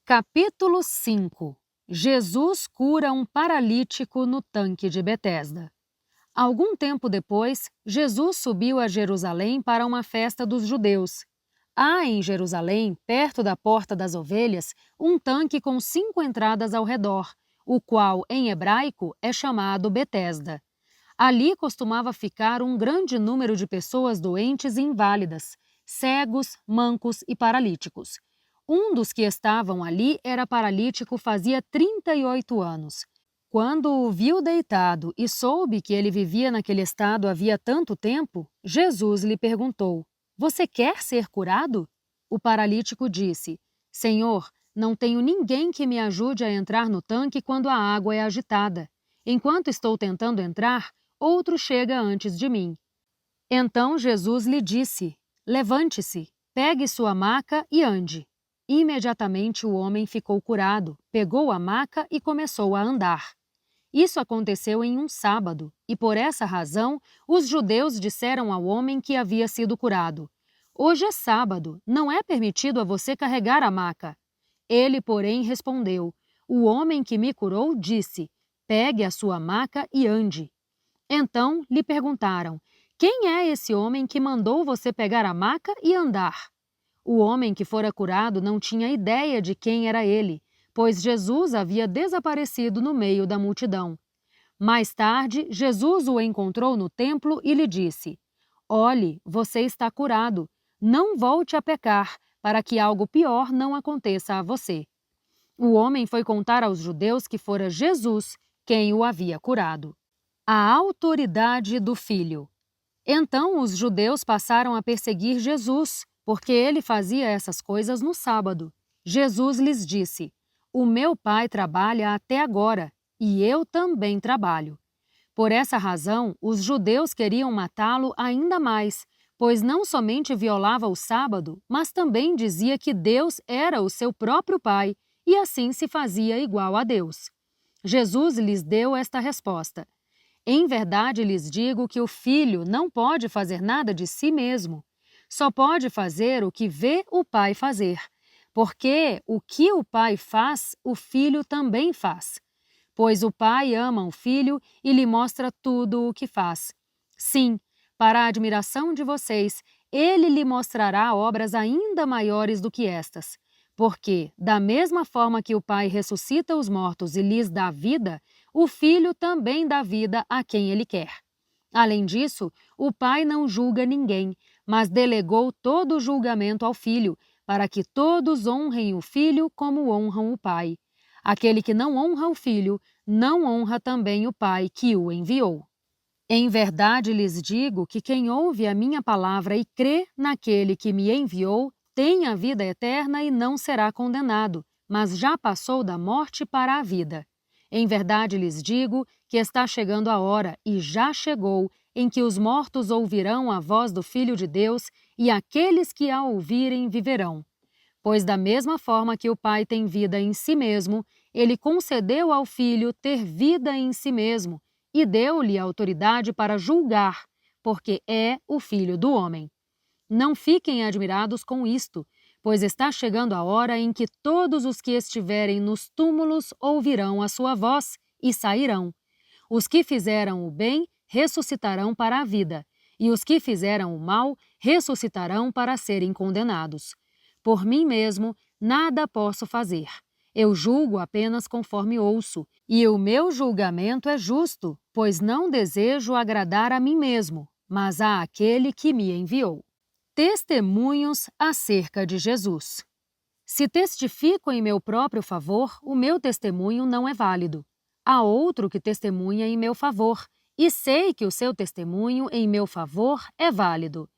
Capítulo 5. Jesus cura um paralítico no tanque de Betesda. Algum tempo depois, Jesus subiu a Jerusalém para uma festa dos judeus. Há em Jerusalém, perto da Porta das Ovelhas, um tanque com 5 entradas ao redor, o qual, em hebraico, é chamado Betesda. Ali costumava ficar um grande número de pessoas doentes e inválidas, cegos, mancos e paralíticos. Um dos que estavam ali era paralítico fazia 38 anos. Quando o viu deitado e soube que ele vivia naquele estado havia tanto tempo, Jesus lhe perguntou: "Você quer ser curado?" O paralítico disse: "Senhor, não tenho ninguém que me ajude a entrar no tanque quando a água é agitada. Enquanto estou tentando entrar, outro chega antes de mim." Então Jesus lhe disse: "Levante-se, pegue sua maca e ande." Imediatamente o homem ficou curado, pegou a maca e começou a andar. Isso aconteceu em um sábado, e por essa razão os judeus disseram ao homem que havia sido curado: "Hoje é sábado, não é permitido a você carregar a maca." Ele, porém, respondeu: "O homem que me curou disse: pegue a sua maca e ande." Então lhe perguntaram: "Quem é esse homem que mandou você pegar a maca e andar?" O homem que fora curado não tinha ideia de quem era ele, pois Jesus havia desaparecido no meio da multidão. Mais tarde, Jesus o encontrou no templo e lhe disse: "Olhe, você está curado. Não volte a pecar, para que algo pior não aconteça a você." O homem foi contar aos judeus que fora Jesus quem o havia curado. A autoridade do Filho. Então os judeus passaram a perseguir Jesus, porque ele fazia essas coisas no sábado. Jesus lhes disse: "O meu Pai trabalha até agora, e eu também trabalho." Por essa razão, os judeus queriam matá-lo ainda mais, pois não somente violava o sábado, mas também dizia que Deus era o seu próprio Pai, e assim se fazia igual a Deus. Jesus lhes deu esta resposta: "Em verdade lhes digo que o Filho não pode fazer nada de si mesmo. Só pode fazer o que vê o Pai fazer, porque o que o Pai faz, o Filho também faz. Pois o Pai ama o Filho e lhe mostra tudo o que faz. Sim, para a admiração de vocês, ele lhe mostrará obras ainda maiores do que estas. Porque, da mesma forma que o Pai ressuscita os mortos e lhes dá vida, o Filho também dá vida a quem ele quer. Além disso, o Pai não julga ninguém, mas delegou todo o julgamento ao Filho, para que todos honrem o Filho como honram o Pai. Aquele que não honra o Filho, não honra também o Pai que o enviou. Em verdade lhes digo que quem ouve a minha palavra e crê naquele que me enviou, tem a vida eterna e não será condenado, mas já passou da morte para a vida. Em verdade lhes digo que está chegando a hora, e já chegou, em que os mortos ouvirão a voz do Filho de Deus, e aqueles que a ouvirem viverão. Pois da mesma forma que o Pai tem vida em si mesmo, ele concedeu ao Filho ter vida em si mesmo, e deu-lhe autoridade para julgar, porque é o Filho do homem. Não fiquem admirados com isto, pois está chegando a hora em que todos os que estiverem nos túmulos ouvirão a sua voz e sairão. Os que fizeram o bem ressuscitarão para a vida, e os que fizeram o mal ressuscitarão para serem condenados. Por mim mesmo, nada posso fazer. Eu julgo apenas conforme ouço, e o meu julgamento é justo, pois não desejo agradar a mim mesmo, mas a aquele que me enviou. Testemunhos acerca de Jesus. Se testifico em meu próprio favor, o meu testemunho não é válido. Há outro que testemunha em meu favor, e sei que o seu testemunho em meu favor é válido.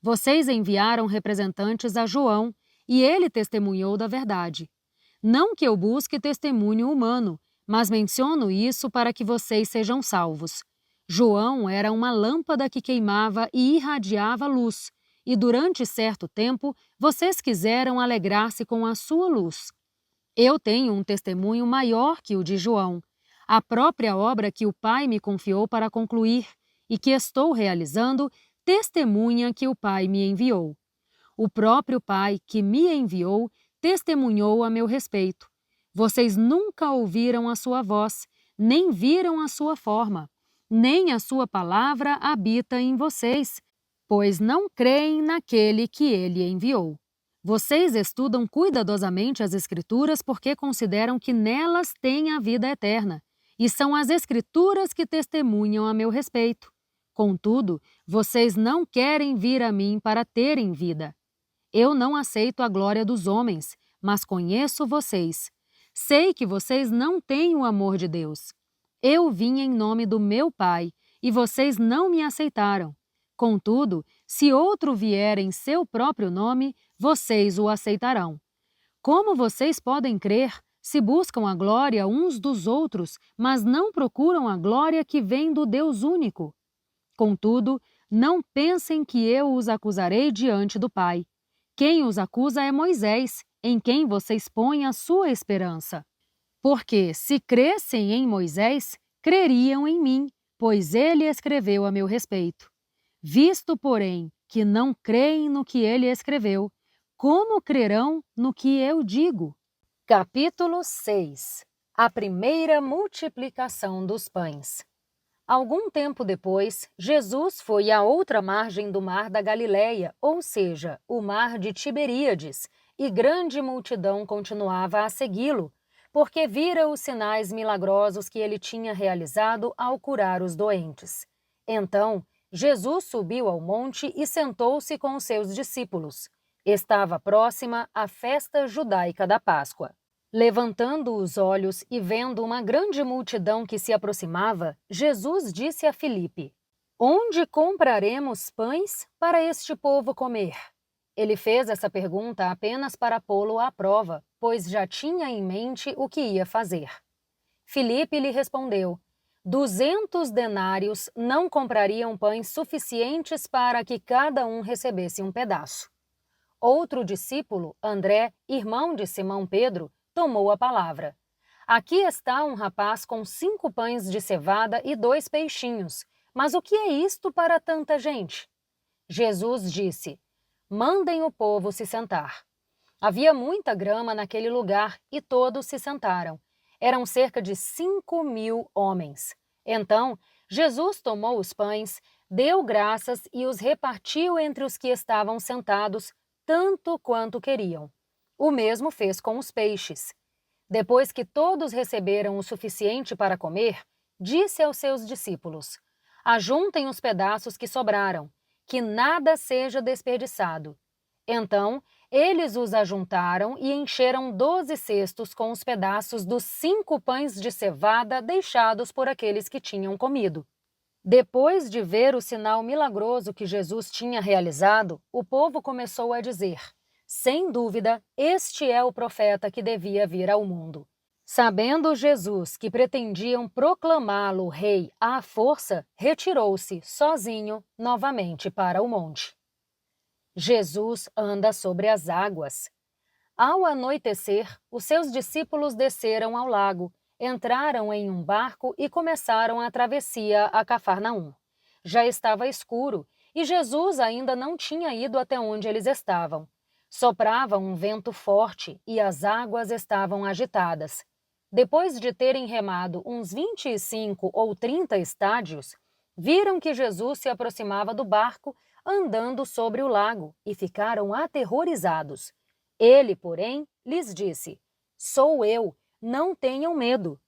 Vocês enviaram representantes a João, e ele testemunhou da verdade. Não que eu busque testemunho humano, mas menciono isso para que vocês sejam salvos. João era uma lâmpada que queimava e irradiava luz, e durante certo tempo vocês quiseram alegrar-se com a sua luz. Eu tenho um testemunho maior que o de João, a própria obra que o Pai me confiou para concluir e que estou realizando, testemunha que o Pai me enviou. O próprio Pai que me enviou testemunhou a meu respeito. Vocês nunca ouviram a sua voz, nem viram a sua forma, nem a sua palavra habita em vocês, pois não creem naquele que ele enviou. Vocês estudam cuidadosamente as Escrituras porque consideram que nelas tem a vida eterna, e são as Escrituras que testemunham a meu respeito. Contudo, vocês não querem vir a mim para terem vida. Eu não aceito a glória dos homens, mas conheço vocês. Sei que vocês não têm o amor de Deus. Eu vim em nome do meu Pai, e vocês não me aceitaram. Contudo, se outro vier em seu próprio nome, vocês o aceitarão. Como vocês podem crer se buscam a glória uns dos outros, mas não procuram a glória que vem do Deus único? Contudo, não pensem que eu os acusarei diante do Pai. Quem os acusa é Moisés, em quem vocês põem a sua esperança. Porque, se crescem em Moisés, creriam em mim, pois ele escreveu a meu respeito. Visto, porém, que não creem no que ele escreveu, como crerão no que eu digo? Capítulo 6. A primeira multiplicação dos pães. Algum tempo depois, Jesus foi à outra margem do mar da Galileia, ou seja, o mar de Tiberíades, e grande multidão continuava a segui-lo, porque vira os sinais milagrosos que ele tinha realizado ao curar os doentes. Então, Jesus subiu ao monte e sentou-se com os seus discípulos. Estava próxima a festa judaica da Páscoa. Levantando os olhos e vendo uma grande multidão que se aproximava, Jesus disse a Filipe: Onde compraremos pães para este povo comer? Ele fez essa pergunta apenas para pô-lo à prova, pois já tinha em mente o que ia fazer. Filipe lhe respondeu: 200 denários não comprariam pães suficientes para que cada um recebesse um pedaço. Outro discípulo, André, irmão de Simão Pedro, tomou a palavra. Aqui está um rapaz com 5 pães de cevada e 2 peixinhos. Mas o que é isto para tanta gente? Jesus disse: Mandem o povo se sentar. Havia muita grama naquele lugar e todos se sentaram. Eram cerca de 5.000 homens. Então, Jesus tomou os pães, deu graças e os repartiu entre os que estavam sentados, tanto quanto queriam. O mesmo fez com os peixes. Depois que todos receberam o suficiente para comer, disse aos seus discípulos: Ajuntem os pedaços que sobraram, que nada seja desperdiçado. Então, eles os ajuntaram e encheram 12 cestos com os pedaços dos 5 pães de cevada deixados por aqueles que tinham comido. Depois de ver o sinal milagroso que Jesus tinha realizado, o povo começou a dizer: Sem dúvida, este é o profeta que devia vir ao mundo. Sabendo Jesus que pretendiam proclamá-lo rei à força, retirou-se sozinho novamente para o monte. Jesus anda sobre as águas. Ao anoitecer, os seus discípulos desceram ao lago, entraram em um barco e começaram a travessia a Cafarnaum. Já estava escuro e Jesus ainda não tinha ido até onde eles estavam. Soprava um vento forte e as águas estavam agitadas. Depois de terem remado uns 25 ou 30 estádios, viram que Jesus se aproximava do barco andando sobre o lago e ficaram aterrorizados. Ele, porém, lhes disse: Sou eu, não tenham medo.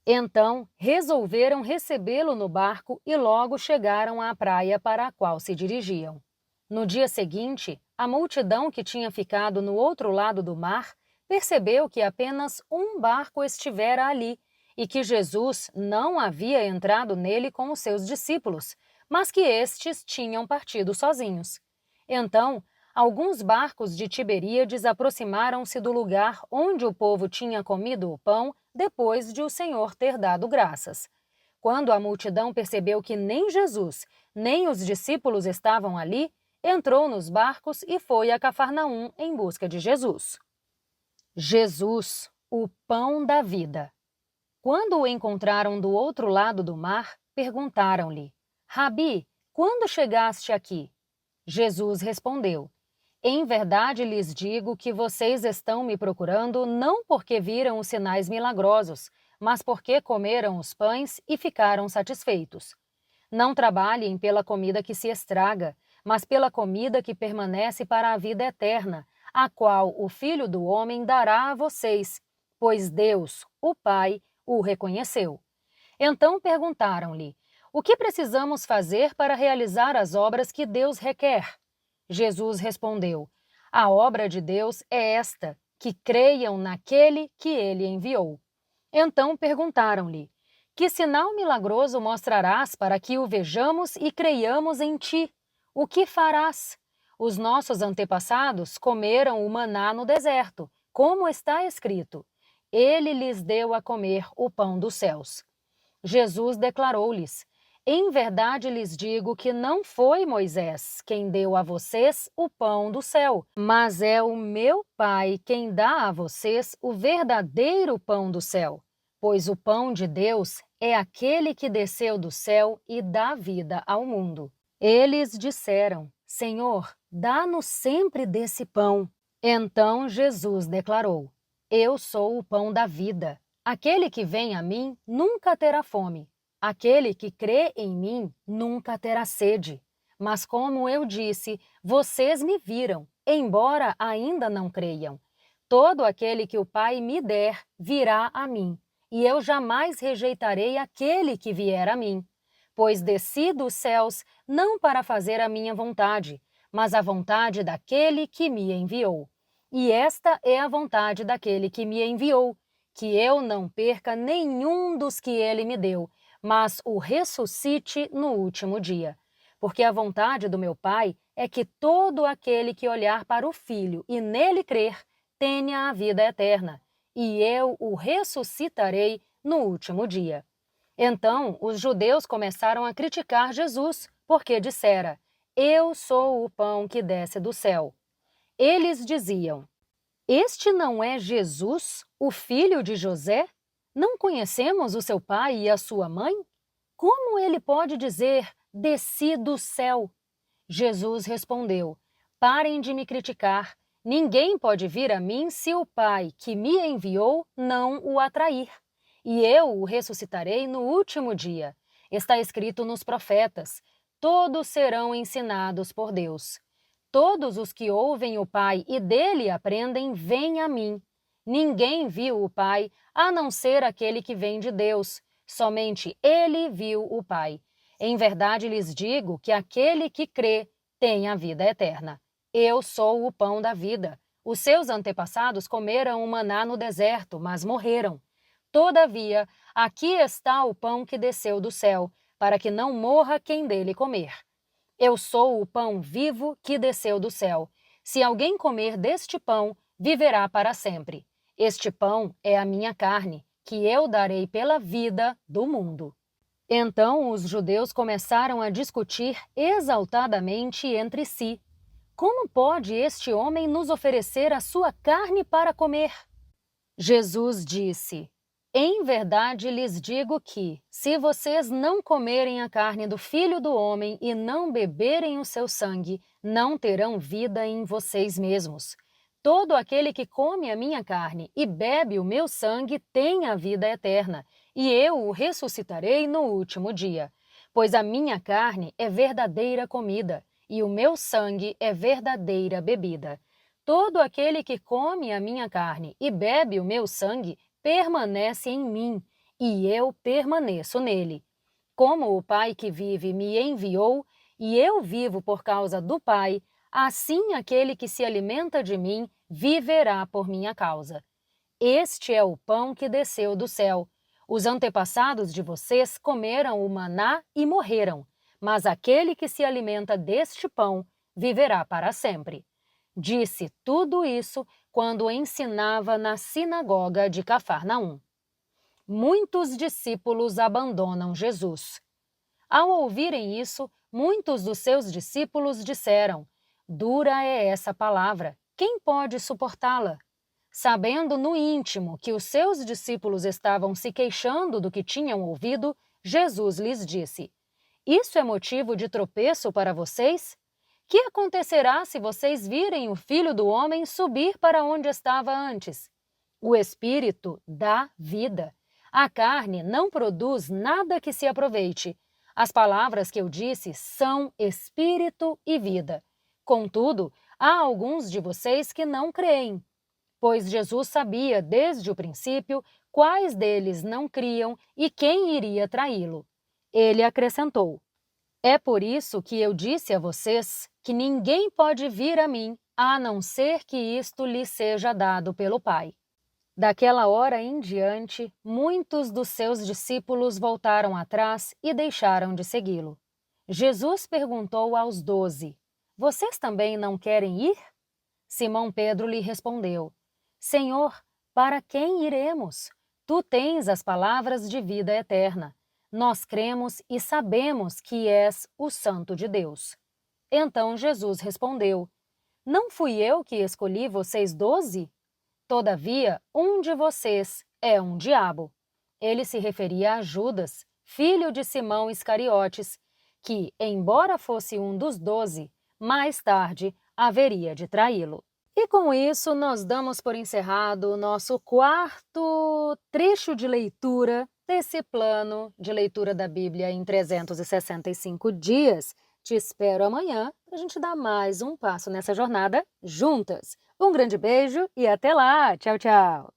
Então, resolveram recebê-lo no barco e logo chegaram à praia para a qual se dirigiam. No dia seguinte, a multidão que tinha ficado no outro lado do mar percebeu que apenas um barco estivera ali e que Jesus não havia entrado nele com os seus discípulos, mas que estes tinham partido sozinhos. Então, alguns barcos de Tiberíades aproximaram-se do lugar onde o povo tinha comido o pão depois de o Senhor ter dado graças. Quando a multidão percebeu que nem Jesus, nem os discípulos estavam ali, entrou nos barcos e foi a Cafarnaum em busca de Jesus. Jesus, o pão da vida. Quando o encontraram do outro lado do mar, perguntaram-lhe: Rabi, quando chegaste aqui? Jesus respondeu: Em verdade lhes digo que vocês estão me procurando não porque viram os sinais milagrosos, mas porque comeram os pães e ficaram satisfeitos. Não trabalhem pela comida que se estraga, mas pela comida que permanece para a vida eterna, a qual o Filho do Homem dará a vocês, pois Deus, o Pai, o reconheceu. Então perguntaram-lhe: O que precisamos fazer para realizar as obras que Deus requer? Jesus respondeu: A obra de Deus é esta, que creiam naquele que ele enviou. Então perguntaram-lhe: Que sinal milagroso mostrarás para que o vejamos e creiamos em ti? O que farás? Os nossos antepassados comeram o maná no deserto, como está escrito: Ele lhes deu a comer o pão dos céus. Jesus declarou-lhes: Em verdade lhes digo que não foi Moisés quem deu a vocês o pão do céu, mas é o meu Pai quem dá a vocês o verdadeiro pão do céu. Pois o pão de Deus é aquele que desceu do céu e dá vida ao mundo. Eles disseram: Senhor, dá-nos sempre desse pão. Então Jesus declarou: Eu sou o pão da vida. Aquele que vem a mim nunca terá fome. Aquele que crê em mim nunca terá sede. Mas como eu disse, vocês me viram, embora ainda não creiam. Todo aquele que o Pai me der virá a mim, e eu jamais rejeitarei aquele que vier a mim. Pois desci dos céus não para fazer a minha vontade, mas a vontade daquele que me enviou. E esta é a vontade daquele que me enviou, que eu não perca nenhum dos que ele me deu, mas o ressuscite no último dia. Porque a vontade do meu Pai é que todo aquele que olhar para o Filho e nele crer, tenha a vida eterna, e eu o ressuscitarei no último dia. Então os judeus começaram a criticar Jesus, porque dissera: Eu sou o pão que desce do céu. Eles diziam: Este não é Jesus, o filho de José? Não conhecemos o seu pai e a sua mãe? Como ele pode dizer, desci do céu? Jesus respondeu: Parem de me criticar. Ninguém pode vir a mim se o Pai que me enviou não o atrair. E eu o ressuscitarei no último dia. Está escrito nos profetas: todos serão ensinados por Deus. Todos os que ouvem o Pai e dele aprendem, vêm a mim. Ninguém viu o Pai, a não ser aquele que vem de Deus. Somente ele viu o Pai. Em verdade lhes digo que aquele que crê tem a vida eterna. Eu sou o pão da vida. Os seus antepassados comeram o maná no deserto, mas morreram. Todavia, aqui está o pão que desceu do céu, para que não morra quem dele comer. Eu sou o pão vivo que desceu do céu. Se alguém comer deste pão, viverá para sempre. Este pão é a minha carne, que eu darei pela vida do mundo. Então os judeus começaram a discutir exaltadamente entre si. Como pode este homem nos oferecer a sua carne para comer? Jesus disse: Em verdade lhes digo que, se vocês não comerem a carne do Filho do Homem e não beberem o seu sangue, não terão vida em vocês mesmos. Todo aquele que come a minha carne e bebe o meu sangue tem a vida eterna, e eu o ressuscitarei no último dia. Pois a minha carne é verdadeira comida, e o meu sangue é verdadeira bebida. Todo aquele que come a minha carne e bebe o meu sangue permanece em mim, e eu permaneço nele. Como o Pai que vive me enviou, e eu vivo por causa do Pai, assim aquele que se alimenta de mim viverá por minha causa. Este é o pão que desceu do céu. Os antepassados de vocês comeram o maná e morreram, mas aquele que se alimenta deste pão viverá para sempre. Disse tudo isso quando ensinava na sinagoga de Cafarnaum. Muitos discípulos abandonam Jesus. Ao ouvirem isso, muitos dos seus discípulos disseram: Dura é essa palavra, quem pode suportá-la? Sabendo no íntimo que os seus discípulos estavam se queixando do que tinham ouvido, Jesus lhes disse: Isso é motivo de tropeço para vocês? Que acontecerá se vocês virem o Filho do Homem subir para onde estava antes? O Espírito dá vida. A carne não produz nada que se aproveite. As palavras que eu disse são espírito e vida. Contudo, há alguns de vocês que não creem. Pois Jesus sabia desde o princípio quais deles não criam e quem iria traí-lo. Ele acrescentou: é por isso que eu disse a vocês que ninguém pode vir a mim, a não ser que isto lhe seja dado pelo Pai. Daquela hora em diante, muitos dos seus discípulos voltaram atrás e deixaram de segui-lo. Jesus perguntou aos 12, vocês também não querem ir? Simão Pedro lhe respondeu, Senhor, para quem iremos? Tu tens as palavras de vida eterna. Nós cremos e sabemos que és o Santo de Deus. Então Jesus respondeu, não fui eu que escolhi vocês 12? Todavia, um de vocês é um diabo. Ele se referia a Judas, filho de Simão Iscariotes, que, embora fosse um dos 12, mais tarde haveria de traí-lo. E com isso, nós damos por encerrado o nosso quarto trecho de leitura desse plano de leitura da Bíblia em 365 dias. Te espero amanhã para a gente dar mais um passo nessa jornada juntas. Um grande beijo e até lá! Tchau, tchau!